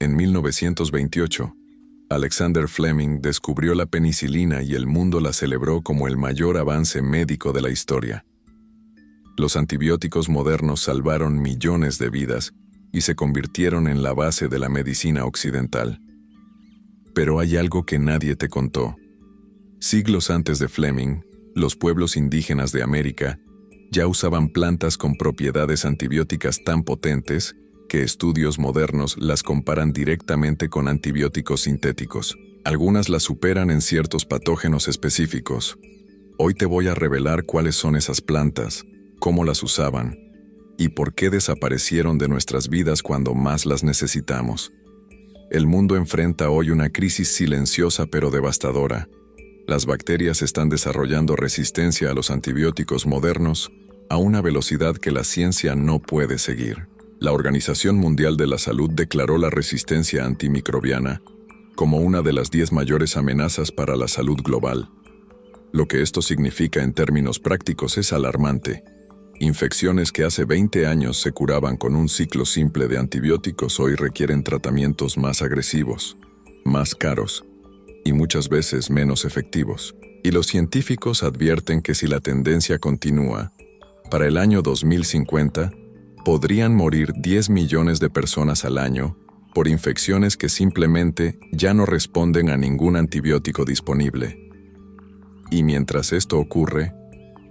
En 1928, Alexander Fleming descubrió la penicilina y el mundo la celebró como el mayor avance médico de la historia. Los antibióticos modernos salvaron millones de vidas y se convirtieron en la base de la medicina occidental. Pero hay algo que nadie te contó. Siglos antes de Fleming, los pueblos indígenas de América ya usaban plantas con propiedades antibióticas tan potentes que estudios modernos las comparan directamente con antibióticos sintéticos. Algunas las superan en ciertos patógenos específicos. Hoy te voy a revelar cuáles son esas plantas, cómo las usaban y por qué desaparecieron de nuestras vidas cuando más las necesitamos. El mundo enfrenta hoy una crisis silenciosa pero devastadora. Las bacterias están desarrollando resistencia a los antibióticos modernos a una velocidad que la ciencia no puede seguir. La Organización Mundial de la Salud declaró la resistencia antimicrobiana como una de las 10 mayores amenazas para la salud global. Lo que esto significa en términos prácticos es alarmante. Infecciones que hace 20 años se curaban con un ciclo simple de antibióticos hoy requieren tratamientos más agresivos, más caros y muchas veces menos efectivos. Y los científicos advierten que si la tendencia continúa, para el año 2050, podrían morir 10 millones de personas al año por infecciones que simplemente ya no responden a ningún antibiótico disponible. Y mientras esto ocurre,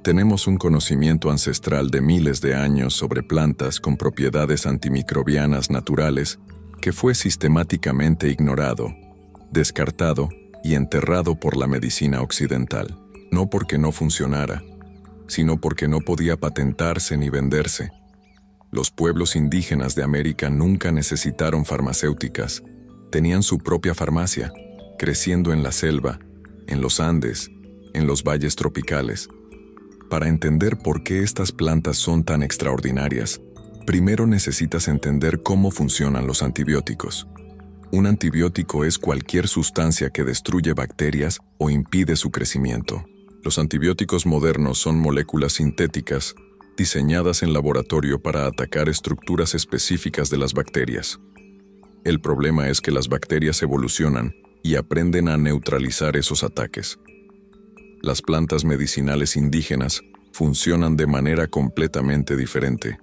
tenemos un conocimiento ancestral de miles de años sobre plantas con propiedades antimicrobianas naturales que fue sistemáticamente ignorado, descartado y enterrado por la medicina occidental. No porque no funcionara, sino porque no podía patentarse ni venderse. Los pueblos indígenas de América nunca necesitaron farmacéuticas. Tenían su propia farmacia, creciendo en la selva, en los Andes, en los valles tropicales. Para entender por qué estas plantas son tan extraordinarias, primero necesitas entender cómo funcionan los antibióticos. Un antibiótico es cualquier sustancia que destruye bacterias o impide su crecimiento. Los antibióticos modernos son moléculas sintéticas diseñadas en laboratorio para atacar estructuras específicas de las bacterias. El problema es que las bacterias evolucionan y aprenden a neutralizar esos ataques. Las plantas medicinales indígenas funcionan de manera completamente diferente.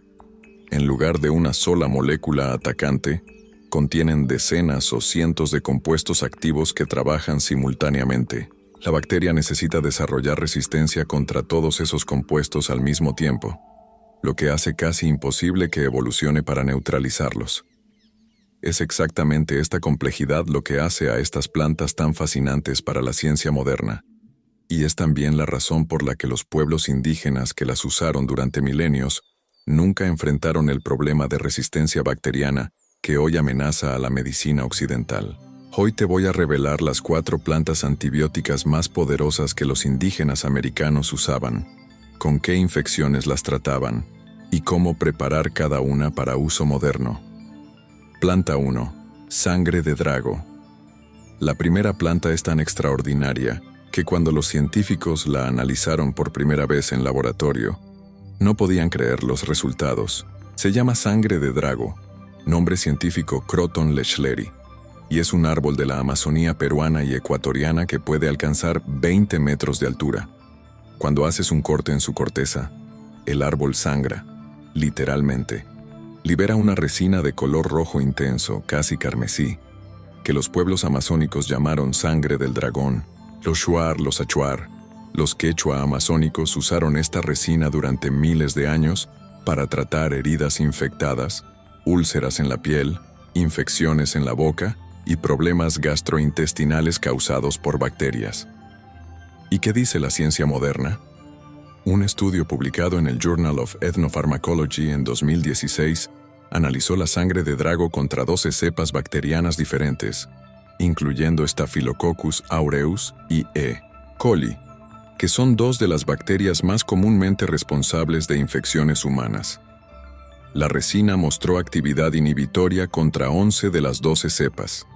En lugar de una sola molécula atacante, contienen decenas o cientos de compuestos activos que trabajan simultáneamente. La bacteria necesita desarrollar resistencia contra todos esos compuestos al mismo tiempo, lo que hace casi imposible que evolucione para neutralizarlos. Es exactamente esta complejidad lo que hace a estas plantas tan fascinantes para la ciencia moderna. Y es también la razón por la que los pueblos indígenas que las usaron durante milenios nunca enfrentaron el problema de resistencia bacteriana que hoy amenaza a la medicina occidental. Hoy te voy a revelar las 4 plantas antibióticas más poderosas que los indígenas americanos usaban, con qué infecciones las trataban y cómo preparar cada una para uso moderno. Planta 1. Sangre de drago. La primera planta es tan extraordinaria que cuando los científicos la analizaron por primera vez en laboratorio, no podían creer los resultados. Se llama sangre de drago, nombre científico Croton lechleri, y es un árbol de la Amazonía peruana y ecuatoriana que puede alcanzar 20 metros de altura. Cuando haces un corte en su corteza, el árbol sangra, literalmente. Libera una resina de color rojo intenso, casi carmesí, que los pueblos amazónicos llamaron sangre del dragón. Los shuar, los achuar, los quechua amazónicos usaron esta resina durante miles de años para tratar heridas infectadas, úlceras en la piel, infecciones en la boca y problemas gastrointestinales causados por bacterias. ¿Y qué dice la ciencia moderna? Un estudio publicado en el Journal of Ethnopharmacology en 2016 analizó la sangre de drago contra 12 cepas bacterianas diferentes, incluyendo Staphylococcus aureus y E. coli, que son 2 de las bacterias más comúnmente responsables de infecciones humanas. La resina mostró actividad inhibitoria contra 11 de las 12 cepas.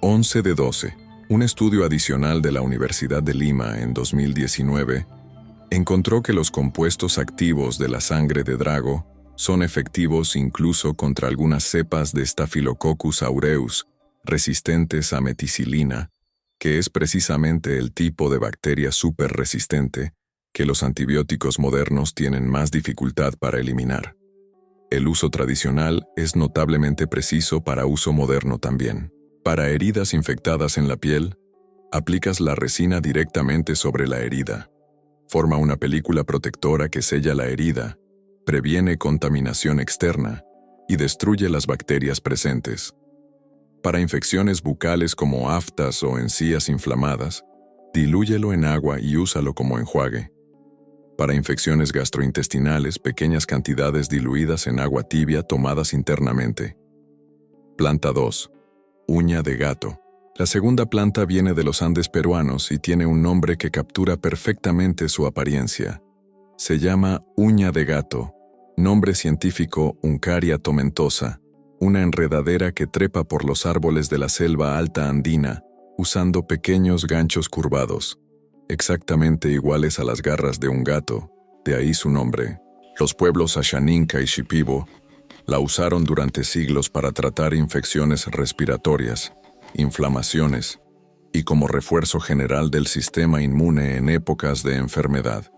11 de 12. Un estudio adicional de la Universidad de Lima en 2019 encontró que los compuestos activos de la sangre de drago Son efectivos incluso contra algunas cepas de Staphylococcus aureus, resistentes a meticilina, que es precisamente el tipo de bacteria superresistente que los antibióticos modernos tienen más dificultad para eliminar. El uso tradicional es notablemente preciso para uso moderno también. Para heridas infectadas en la piel, aplicas la resina directamente sobre la herida. Forma una película protectora que sella la herida, previene contaminación externa y destruye las bacterias presentes. Para infecciones bucales como aftas o encías inflamadas, dilúyelo en agua y úsalo como enjuague. Para infecciones gastrointestinales, pequeñas cantidades diluidas en agua tibia tomadas internamente. Planta 2. Uña de gato. La segunda planta viene de los Andes peruanos y tiene un nombre que captura perfectamente su apariencia. Se llama uña de gato, nombre científico Uncaria tomentosa, una enredadera que trepa por los árboles de la selva alta andina, usando pequeños ganchos curvados, exactamente iguales a las garras de un gato, de ahí su nombre. Los pueblos Ashaninka y Shipibo la usaron durante siglos para tratar infecciones respiratorias, inflamaciones y como refuerzo general del sistema inmune en épocas de enfermedad.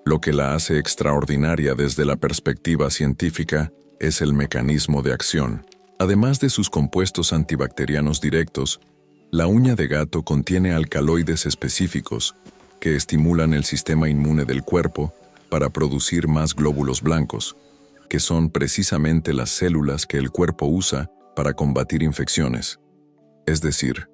Lo que la hace extraordinaria desde la perspectiva científica es el mecanismo de acción. Además de sus compuestos antibacterianos directos, la uña de gato contiene alcaloides específicos que estimulan el sistema inmune del cuerpo para producir más glóbulos blancos, que son precisamente las células que el cuerpo usa para combatir infecciones. Es decir,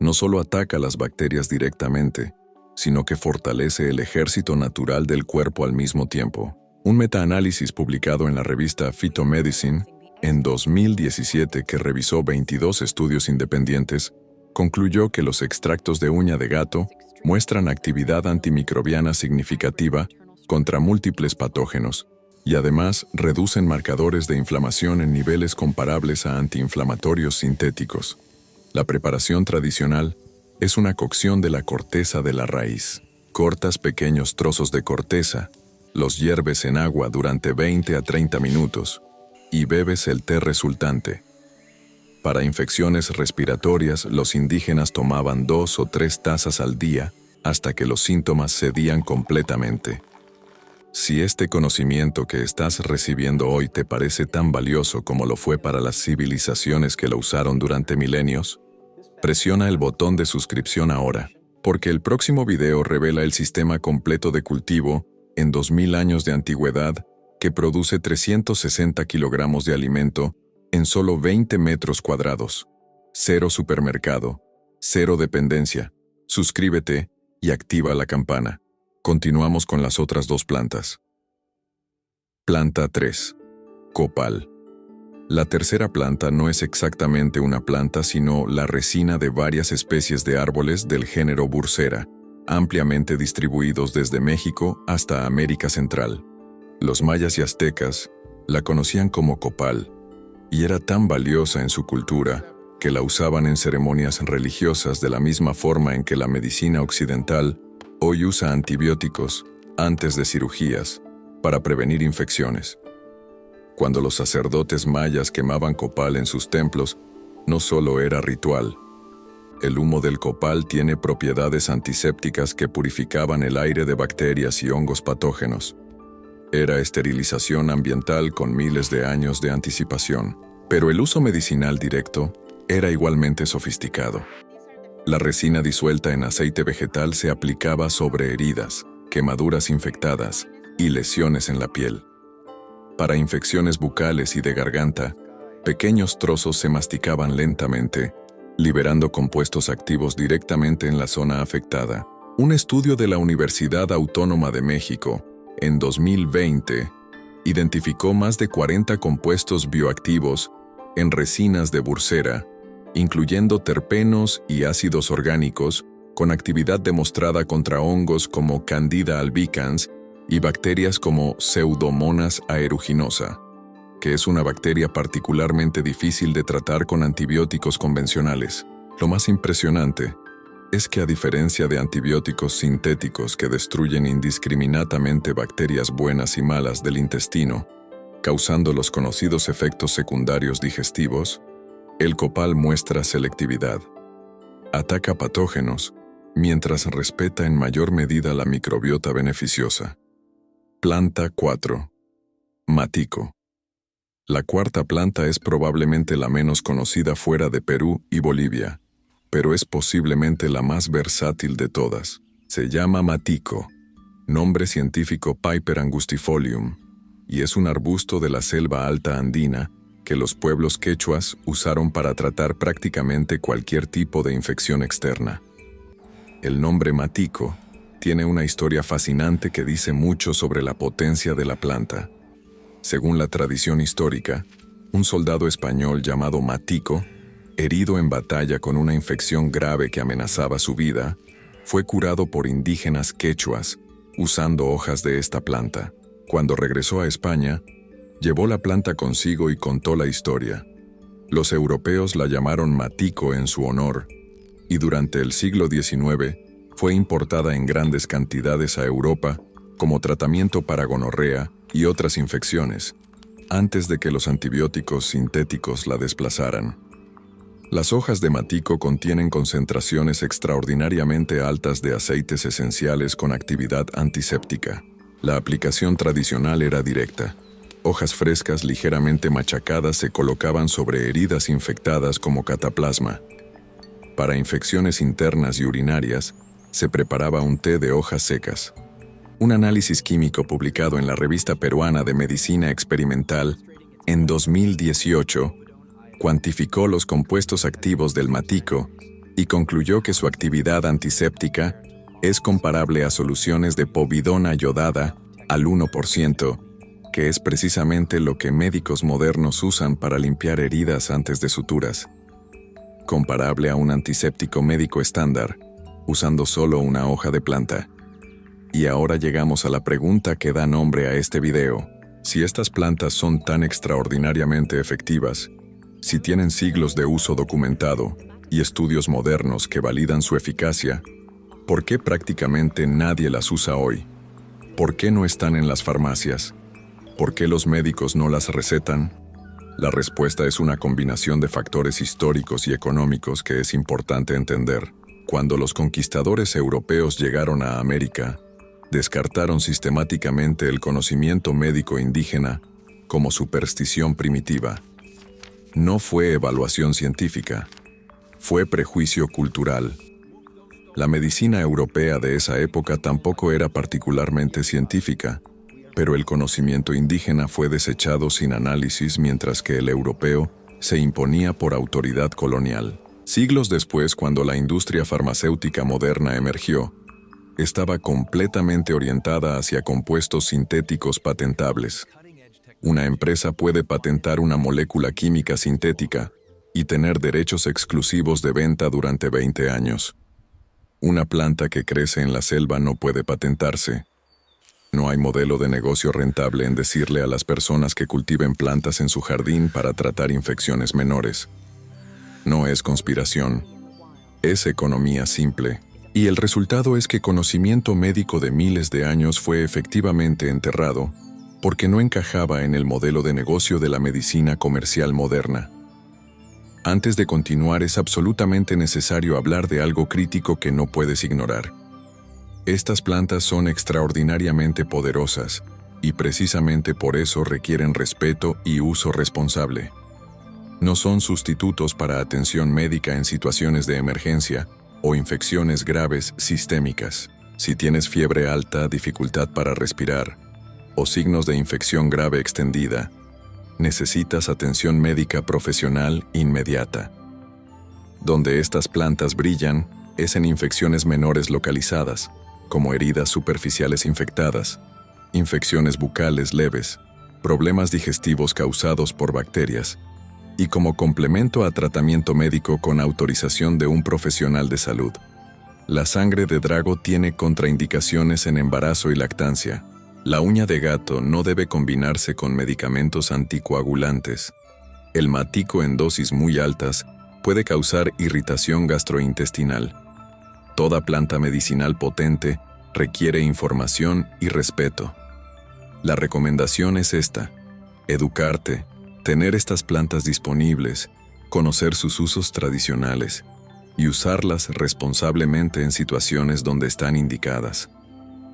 no solo ataca las bacterias directamente, sino que fortalece el ejército natural del cuerpo al mismo tiempo. Un metaanálisis publicado en la revista Phytomedicine en 2017 que revisó 22 estudios independientes, concluyó que los extractos de uña de gato muestran actividad antimicrobiana significativa contra múltiples patógenos y además reducen marcadores de inflamación en niveles comparables a antiinflamatorios sintéticos. La preparación tradicional es una cocción de la corteza de la raíz. Cortas pequeños trozos de corteza, los hierves en agua durante 20 a 30 minutos y bebes el té resultante. Para infecciones respiratorias, los indígenas tomaban 2 o 3 tazas al día hasta que los síntomas cedían completamente. Si este conocimiento que estás recibiendo hoy te parece tan valioso como lo fue para las civilizaciones que lo usaron durante milenios, presiona el botón de suscripción ahora, porque el próximo video revela el sistema completo de cultivo en 2000 años de antigüedad que produce 360 kilogramos de alimento en solo 20 metros cuadrados. Cero supermercado, cero dependencia. Suscríbete y activa la campana. Continuamos con las otras 2 plantas. Planta 3. Copal. La tercera planta no es exactamente una planta, sino la resina de varias especies de árboles del género Bursera, ampliamente distribuidos desde México hasta América Central. Los mayas y aztecas la conocían como copal, y era tan valiosa en su cultura que la usaban en ceremonias religiosas de la misma forma en que la medicina occidental hoy usa antibióticos antes de cirugías para prevenir infecciones. Cuando los sacerdotes mayas quemaban copal en sus templos, no solo era ritual. El humo del copal tiene propiedades antisépticas que purificaban el aire de bacterias y hongos patógenos. Era esterilización ambiental con miles de años de anticipación. Pero el uso medicinal directo era igualmente sofisticado. La resina disuelta en aceite vegetal se aplicaba sobre heridas, quemaduras infectadas y lesiones en la piel. Para infecciones bucales y de garganta, pequeños trozos se masticaban lentamente, liberando compuestos activos directamente en la zona afectada. Un estudio de la Universidad Autónoma de México, en 2020, identificó más de 40 compuestos bioactivos en resinas de Bursera, incluyendo terpenos y ácidos orgánicos, con actividad demostrada contra hongos como Candida albicans y bacterias como Pseudomonas aeruginosa, que es una bacteria particularmente difícil de tratar con antibióticos convencionales. Lo más impresionante es que a diferencia de antibióticos sintéticos que destruyen indiscriminadamente bacterias buenas y malas del intestino, causando los conocidos efectos secundarios digestivos, el copal muestra selectividad. Ataca patógenos, mientras respeta en mayor medida la microbiota beneficiosa. Planta 4. Matico. La cuarta planta es probablemente la menos conocida fuera de Perú y Bolivia, pero es posiblemente la más versátil de todas. Se llama matico, nombre científico Piper angustifolium, y es un arbusto de la selva alta andina que los pueblos quechuas usaron para tratar prácticamente cualquier tipo de infección externa. El nombre matico tiene una historia fascinante que dice mucho sobre la potencia de la planta. Según la tradición histórica, un soldado español llamado Matico, herido en batalla con una infección grave que amenazaba su vida, fue curado por indígenas quechuas usando hojas de esta planta. Cuando regresó a España, llevó la planta consigo y contó la historia. Los europeos la llamaron matico en su honor, y durante el siglo XIX fue importada en grandes cantidades a Europa como tratamiento para gonorrea y otras infecciones, antes de que los antibióticos sintéticos la desplazaran. Las hojas de matico contienen concentraciones extraordinariamente altas de aceites esenciales con actividad antiséptica. La aplicación tradicional era directa. Hojas frescas ligeramente machacadas se colocaban sobre heridas infectadas como cataplasma. Para infecciones internas y urinarias, se preparaba un té de hojas secas. Un análisis químico publicado en la Revista Peruana de Medicina Experimental en 2018 cuantificó los compuestos activos del matico y concluyó que su actividad antiséptica es comparable a soluciones de povidona yodada al 1%, que es precisamente lo que médicos modernos usan para limpiar heridas antes de suturas. Comparable a un antiséptico médico estándar, usando solo una hoja de planta. Y ahora llegamos a la pregunta que da nombre a este video. Si estas plantas son tan extraordinariamente efectivas, si tienen siglos de uso documentado y estudios modernos que validan su eficacia, ¿por qué prácticamente nadie las usa hoy? ¿Por qué no están en las farmacias? ¿Por qué los médicos no las recetan? La respuesta es una combinación de factores históricos y económicos que es importante entender. Cuando los conquistadores europeos llegaron a América, descartaron sistemáticamente el conocimiento médico indígena como superstición primitiva. No fue evaluación científica, fue prejuicio cultural. La medicina europea de esa época tampoco era particularmente científica, pero el conocimiento indígena fue desechado sin análisis mientras que el europeo se imponía por autoridad colonial. Siglos después, cuando la industria farmacéutica moderna emergió, estaba completamente orientada hacia compuestos sintéticos patentables. Una empresa puede patentar una molécula química sintética y tener derechos exclusivos de venta durante 20 años. Una planta que crece en la selva no puede patentarse. No hay modelo de negocio rentable en decirle a las personas que cultiven plantas en su jardín para tratar infecciones menores. No es conspiración, es economía simple. Y el resultado es que conocimiento médico de miles de años fue efectivamente enterrado porque no encajaba en el modelo de negocio de la medicina comercial moderna. Antes de continuar, es absolutamente necesario hablar de algo crítico que no puedes ignorar. Estas plantas son extraordinariamente poderosas y precisamente por eso requieren respeto y uso responsable. No son sustitutos para atención médica en situaciones de emergencia o infecciones graves sistémicas. Si tienes fiebre alta, dificultad para respirar o signos de infección grave extendida, necesitas atención médica profesional inmediata. Donde estas plantas brillan es en infecciones menores localizadas, como heridas superficiales infectadas, infecciones bucales leves, problemas digestivos causados por bacterias, y como complemento a tratamiento médico con autorización de un profesional de salud. La sangre de drago tiene contraindicaciones en embarazo y lactancia. La uña de gato no debe combinarse con medicamentos anticoagulantes. El matico en dosis muy altas puede causar irritación gastrointestinal. Toda planta medicinal potente requiere información y respeto. La recomendación es esta: Educarte, tener estas plantas disponibles, conocer sus usos tradicionales y usarlas responsablemente en situaciones donde están indicadas.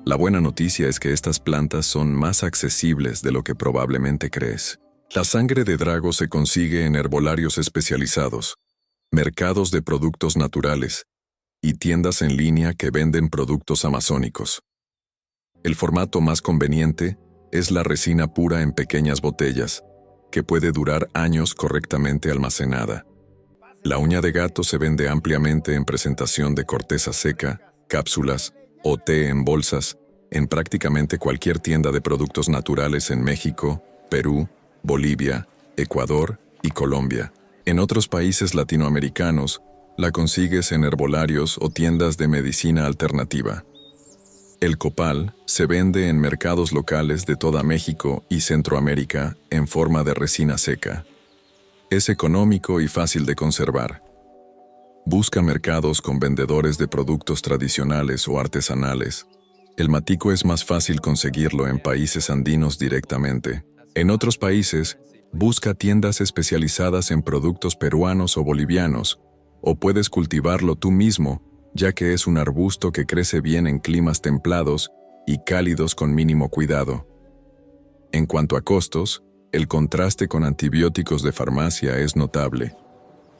La buena noticia es que estas plantas son más accesibles de lo que probablemente crees. La sangre de drago se consigue en herbolarios especializados, mercados de productos naturales y tiendas en línea que venden productos amazónicos. El formato más conveniente es la resina pura en pequeñas botellas, que puede durar años correctamente almacenada. La uña de gato se vende ampliamente en presentación de corteza seca, cápsulas o té en bolsas, en prácticamente cualquier tienda de productos naturales en México, Perú, Bolivia, Ecuador y Colombia. En otros países latinoamericanos, la consigues en herbolarios o tiendas de medicina alternativa. El copal se vende en mercados locales de toda México y Centroamérica en forma de resina seca. Es económico y fácil de conservar. Busca mercados con vendedores de productos tradicionales o artesanales. El matico es más fácil conseguirlo en países andinos directamente. En otros países, busca tiendas especializadas en productos peruanos o bolivianos, o puedes cultivarlo tú mismo, ya que es un arbusto que crece bien en climas templados y cálidos con mínimo cuidado. En cuanto a costos, el contraste con antibióticos de farmacia es notable.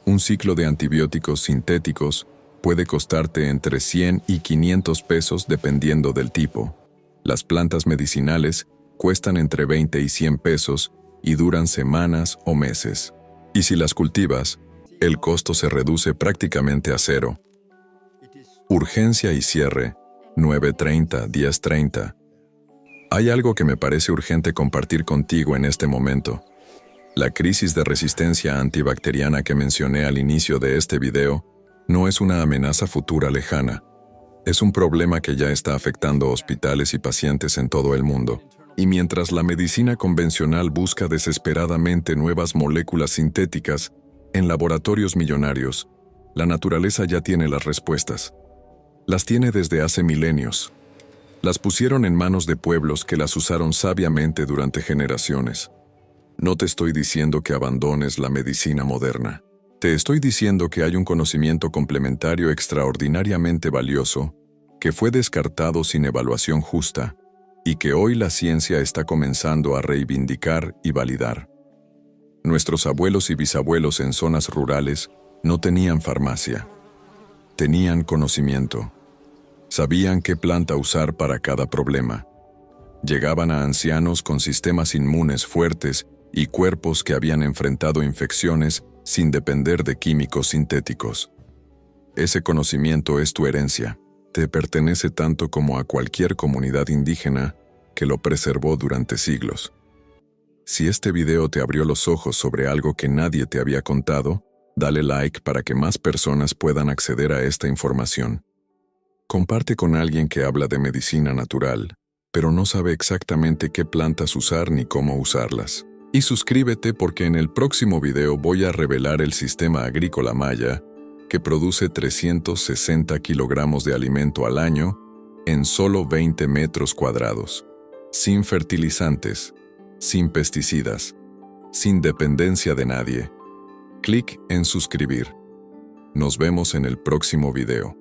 Un ciclo de antibióticos sintéticos puede costarte entre 100 y 500 pesos dependiendo del tipo. Las plantas medicinales cuestan entre 20 y 100 pesos y duran semanas o meses. Y si las cultivas, el costo se reduce prácticamente a cero. Urgencia y cierre, 9:30-10:30. Hay algo que me parece urgente compartir contigo en este momento. La crisis de resistencia antibacteriana que mencioné al inicio de este video no es una amenaza futura lejana. Es un problema que ya está afectando hospitales y pacientes en todo el mundo. Y mientras la medicina convencional busca desesperadamente nuevas moléculas sintéticas en laboratorios millonarios, la naturaleza ya tiene las respuestas. Las tiene desde hace milenios. Las pusieron en manos de pueblos que las usaron sabiamente durante generaciones. No te estoy diciendo que abandones la medicina moderna. Te estoy diciendo que hay un conocimiento complementario extraordinariamente valioso que fue descartado sin evaluación justa y que hoy la ciencia está comenzando a reivindicar y validar. Nuestros abuelos y bisabuelos en zonas rurales no tenían farmacia. Tenían conocimiento. Sabían qué planta usar para cada problema. Llegaban a ancianos con sistemas inmunes fuertes y cuerpos que habían enfrentado infecciones sin depender de químicos sintéticos. Ese conocimiento es tu herencia. Te pertenece tanto como a cualquier comunidad indígena que lo preservó durante siglos. Si este video te abrió los ojos sobre algo que nadie te había contado, dale like para que más personas puedan acceder a esta información. Comparte con alguien que habla de medicina natural, pero no sabe exactamente qué plantas usar ni cómo usarlas. Y suscríbete porque en el próximo video voy a revelar el sistema agrícola maya que produce 360 kilogramos de alimento al año en solo 20 metros cuadrados, sin fertilizantes, sin pesticidas, sin dependencia de nadie. Clic en suscribir. Nos vemos en el próximo video.